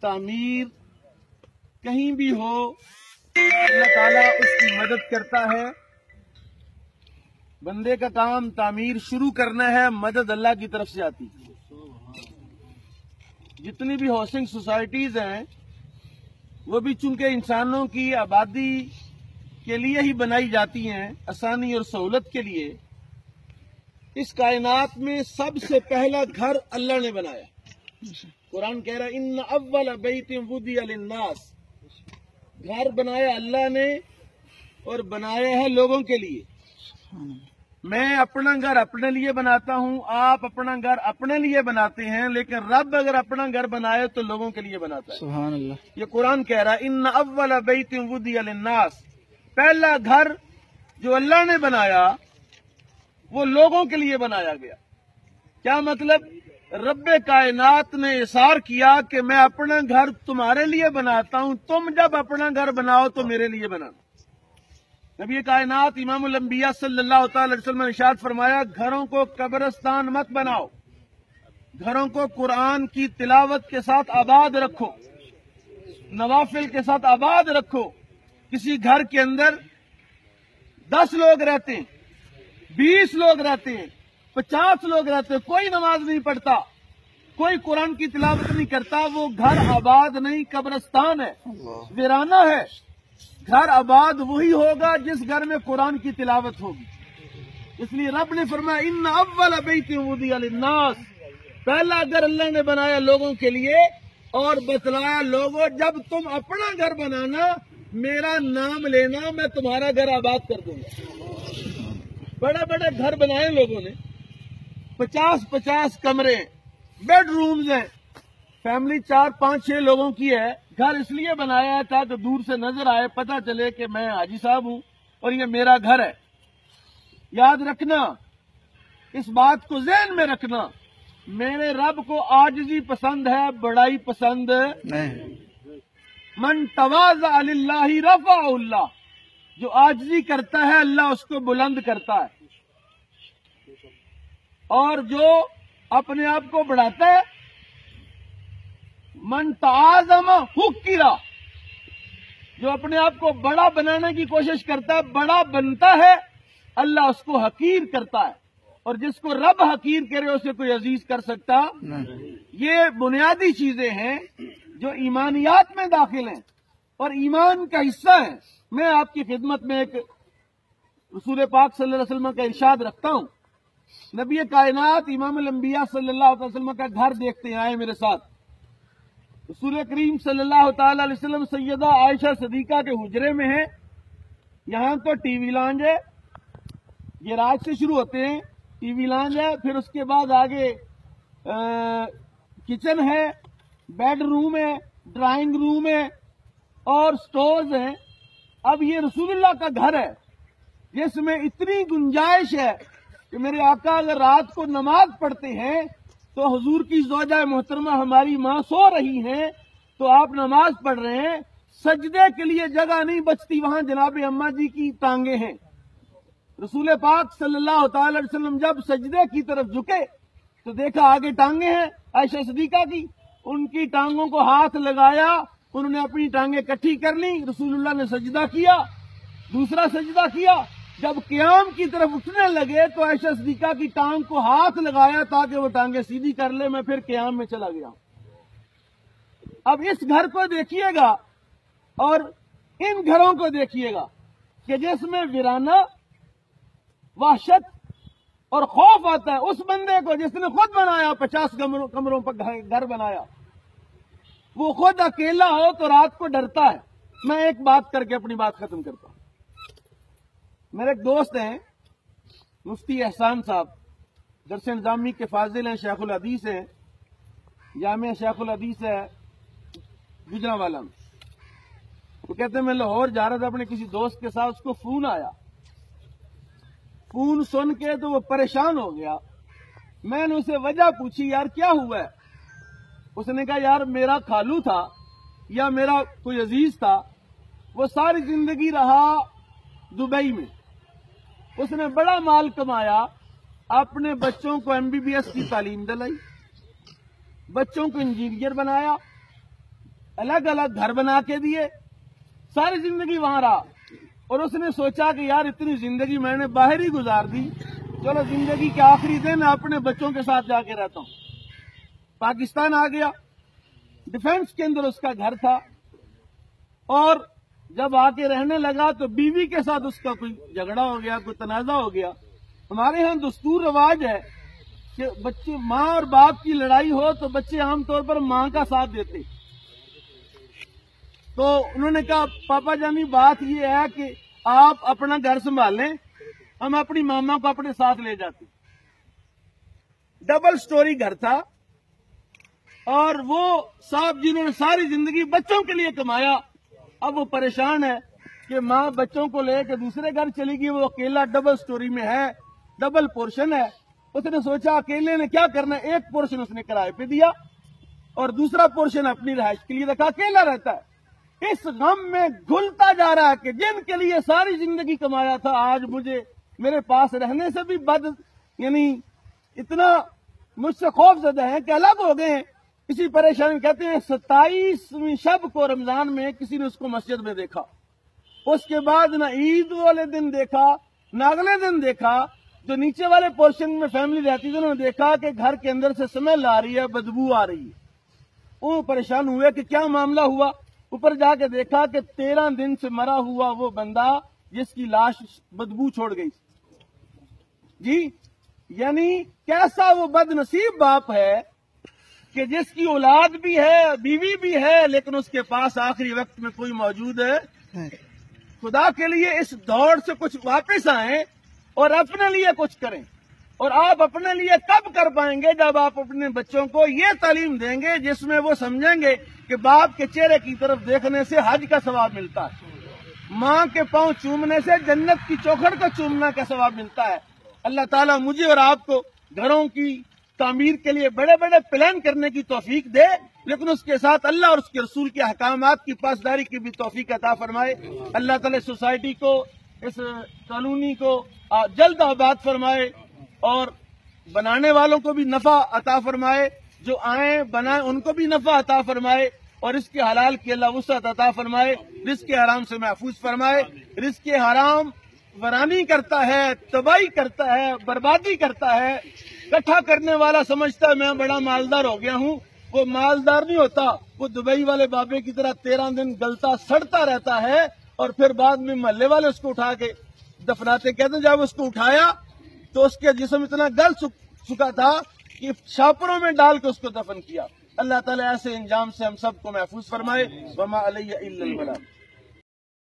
تعمیر کہیں بھی ہو اللہ تعالیٰ اس کی مدد کرتا ہے. بندے کا کام تعمیر شروع کرنا ہے، مدد اللہ کی طرف سے آتی ہے. جتنی بھی ہاؤسنگ سوسائٹیز ہیں وہ بھی چونکہ انسانوں کی آبادی کے لیے ہی بنائی جاتی ہیں، آسانی اور سہولت کے لیے. اس کائنات میں سب سے پہلا گھر اللہ نے بنایا. قرآن کہہ رہا ہے ان اول بیت وضع للناس، گھر بنایا اللہ نے اور بنایا ہے لوگوں کے لیے. میں اپنا گھر اپنے لیے بناتا ہوں، آپ اپنا گھر اپنے لیے بناتے ہیں، لیکن رب اگر اپنا گھر بنائے تو لوگوں کے لیے بناتا ہے. سبحان اللہ. یہ قرآن کہہ رہا ہے ان اول بیت وضع للناس، پہلا گھر جو اللہ نے بنایا وہ لوگوں کے لیے بنایا گیا. کیا مطلب؟ رب کائنات نے اصرار کیا کہ میں اپنا گھر تمہارے لیے بناتا ہوں، تم جب اپنا گھر بناؤ تو میرے لیے بنانا. نبی کائنات امام الانبیاء صلی اللہ تعالی علیہ وسلم نے ارشاد فرمایا گھروں کو قبرستان مت بناؤ، گھروں کو قرآن کی تلاوت کے ساتھ آباد رکھو، نوافل کے ساتھ آباد رکھو. کسی گھر کے اندر 10 لوگ رہتے ہیں، 20 لوگ رہتے ہیں، 50 لوگ رہتے ہیں، کوئی نماز نہیں پڑھتا، کوئی قرآن کی تلاوت نہیں کرتا، وہ گھر آباد نہیں، قبرستان ہے، ویرانہ ہے. گھر آباد وہی ہوگا جس گھر میں قرآن کی تلاوت ہوگی. اس لیے رب نے فرمایا ان اول بیت وضع للناس، پہلا گھر اللہ نے بنایا لوگوں کے لیے اور بتلایا لوگوں جب تم اپنا گھر بنانا میرا نام لینا، میں تمہارا گھر آباد کر دوں گا. بڑے بڑے گھر بنائے لوگوں نے، 50 کمرے، بیڈ رومز ہیں، فیملی 4 5 6 لوگوں کی ہے. گھر اس لیے بنایا ہے تاکہ دور سے نظر آئے، پتہ چلے کہ میں حاجی صاحب ہوں اور یہ میرا گھر ہے. یاد رکھنا، اس بات کو ذہن میں رکھنا، میرے رب کو عاجزی پسند ہے، بڑائی پسند نہیں. من تواضع للہ رفعہ اللہ، جو عاجزی کرتا ہے اللہ اس کو بلند کرتا ہے، اور جو اپنے آپ کو بڑھاتا ہے من تعاظم حقرا، جو اپنے آپ کو بڑا بنانے کی کوشش کرتا ہے بڑا بنتا ہے، اللہ اس کو حقیر کرتا ہے. اور جس کو رب حقیر کرے اسے کوئی عزیز کر سکتا نہیں. یہ بنیادی چیزیں ہیں جو ایمانیات میں داخل ہیں اور ایمان کا حصہ ہیں. میں آپ کی خدمت میں ایک رسول پاک صلی اللہ علیہ وسلم کا ارشاد رکھتا ہوں. نبی کائنات امام الانبیاء صلی اللہ علیہ وسلم کا گھر دیکھتے آئے میرے ساتھ. رسول کریم صلی اللہ تعالی علیہ وسلم سیدہ عائشہ صدیقہ کے حجرے میں ہیں. یہاں تو ٹی وی لانج ہے، یہ راج سے شروع ہوتے ہیں، ٹی وی لانج ہے، پھر اس کے بعد آگے کچن ہے، بیڈ روم ہے، ڈرائنگ روم ہے اور سٹورز ہیں. اب یہ رسول اللہ کا گھر ہے جس میں اتنی گنجائش ہے کہ میرے آقا اگر رات کو نماز پڑھتے ہیں تو حضور کی زوجہ محترمہ ہماری ماں سو رہی ہیں تو آپ نماز پڑھ رہے ہیں، سجدے کے لیے جگہ نہیں بچتی، وہاں جناب اماں جی کی ٹانگیں ہیں. رسول پاک صلی اللہ تعالی علیہ وسلم جب سجدے کی طرف جھکے تو دیکھا آگے ٹانگیں ہیں عائشہ صدیقہ کی، ان کی ٹانگوں کو ہاتھ لگایا، انہوں نے اپنی ٹانگیں کٹھی کر لی. رسول اللہ نے سجدہ کیا، دوسرا سجدہ کیا. جب قیام کی طرف اٹھنے لگے تو عائشہ صدیقہ کی ٹانگ کو ہاتھ لگایا تاکہ وہ ٹانگیں سیدھی کر لے. میں پھر قیام میں چلا گیا. اب اس گھر کو دیکھیے گا اور ان گھروں کو دیکھیے گا کہ جس میں ویرانہ، وحشت اور خوف آتا ہے اس بندے کو جس نے خود بنایا، 50 کمروں پر گھر بنایا، وہ خود اکیلا ہو تو رات کو ڈرتا ہے. میں ایک بات کر کے اپنی بات ختم کرتا ہوں. میرے ایک دوست ہیں مفتی احسان صاحب، درس نظامی کے فاضل ہیں، شیخ الحدیث ہیں، جامعہ شیخ الحدیث ہے گجرانوالہ میں. وہ کہتے ہیں میں لاہور جا رہا تھا اپنے کسی دوست کے ساتھ، اس کو فون آیا، فون سن کے تو وہ پریشان ہو گیا. میں نے اسے وجہ پوچھی یار کیا ہوا ہے؟ اس نے کہا یار میرا خالو تھا یا میرا کوئی عزیز تھا، وہ ساری زندگی رہا دبئی میں، اس نے بڑا مال کمایا، اپنے بچوں کو MBBS کی تعلیم دلائی، بچوں کو انجینئر بنایا، الگ الگ گھر بنا کے دیے، ساری زندگی وہاں رہا، اور اس نے سوچا کہ یار اتنی زندگی میں نے باہر ہی گزار دی، چلو زندگی کے آخری دن اپنے بچوں کے ساتھ جا کے رہتا ہوں۔ پاکستان آ گیا، ڈیفنس کے اندر اس کا گھر تھا، اور جب آ کے رہنے لگا تو بیوی کے ساتھ اس کا کوئی جھگڑا ہو گیا، کوئی تنازع ہو گیا۔ ہمارے ہاں دستور رواج ہے کہ بچے ماں اور باپ کی لڑائی ہو تو بچے عام طور پر ماں کا ساتھ دیتے، تو انہوں نے کہا پاپا جانی بات یہ ہے کہ آپ اپنا گھر سنبھالیں، ہم اپنی ماما کو اپنے ساتھ لے جاتے۔ ڈبل سٹوری گھر تھا، اور وہ صاحب جنہوں نے ساری زندگی بچوں کے لیے کمایا، اب وہ پریشان ہے کہ ماں بچوں کو لے کے دوسرے گھر چلی گئی، وہ اکیلا ڈبل سٹوری میں ہے، ڈبل پورشن ہے۔ اس نے سوچا اکیلے نے کیا کرنا ہے، ایک پورشن اس نے کرائے پہ دیا اور دوسرا پورشن اپنی رہائش کے لیے رکھا، اکیلا رہتا ہے۔ اس غم میں گھلتا جا رہا ہے کہ جن کے لیے ساری زندگی کمایا تھا آج مجھے میرے پاس رہنے سے بھی یعنی اتنا مجھ سے خوف زدہ ہے کہ الگ ہو گئے ہیں۔ اسی پریشانی کہتے ہیں 27ویں شب کو رمضان میں کسی نے اس کو مسجد میں دیکھا، اس کے بعد نہ عید والے دن دیکھا نہ اگلے دن دیکھا۔ جو نیچے والے پورشن میں فیملی رہتی تھی انہوں نے دیکھا کہ گھر کے اندر سے سمیل آ رہی ہے، بدبو آ رہی ہے۔ وہ پریشان ہوئے کہ کیا معاملہ ہوا، اوپر جا کے دیکھا کہ 13 دن سے مرا ہوا وہ بندہ جس کی لاش بدبو چھوڑ گئی۔ جی یعنی کیسا وہ بد نصیب باپ ہے کہ جس کی اولاد بھی ہے، بیوی بھی ہے، لیکن اس کے پاس آخری وقت میں کوئی موجود ہے۔ خدا کے لیے اس دور سے کچھ واپس آئیں اور اپنے لیے کچھ کریں، اور آپ اپنے لیے کب کر پائیں گے جب آپ اپنے بچوں کو یہ تعلیم دیں گے جس میں وہ سمجھیں گے کہ باپ کے چہرے کی طرف دیکھنے سے حج کا ثواب ملتا ہے، ماں کے پاؤں چومنے سے جنت کی چوکھٹ کو چومنا کا ثواب ملتا ہے۔ اللہ تعالیٰ مجھے اور آپ کو گھروں کی تعمیر کے لیے بڑے بڑے پلان کرنے کی توفیق دے، لیکن اس کے ساتھ اللہ اور اس کے رسول کے احکامات کی پاسداری کی بھی توفیق عطا فرمائے۔ اللہ تعالیٰ سوسائٹی کو، اس کالونی کو جلد آباد فرمائے، اور بنانے والوں کو بھی نفع عطا فرمائے، جو آئیں بنائیں ان کو بھی نفع عطا فرمائے، اور رزق حلال کی اللہ وسعت عطا فرمائے، رزق حرام سے محفوظ فرمائے۔ رزق حرام ورانی کرتا ہے، تباہی کرتا ہے، بربادی کرتا ہے۔ اکٹھا کرنے والا سمجھتا ہے میں بڑا مالدار ہو گیا ہوں، وہ مالدار نہیں ہوتا، وہ دبئی والے بابے کی طرح 13 دن گلتا سڑتا رہتا ہے، اور پھر بعد میں محلے والے اس کو اٹھا کے دفناتے۔ کہتے ہیں جب اس کو اٹھایا تو اس کے جسم اتنا گل چکا تھا کہ شاپروں میں ڈال کے اس کو دفن کیا۔ اللہ تعالیٰ ایسے انجام سے ہم سب کو محفوظ فرمائے۔ وما علیہ الا البلاغ۔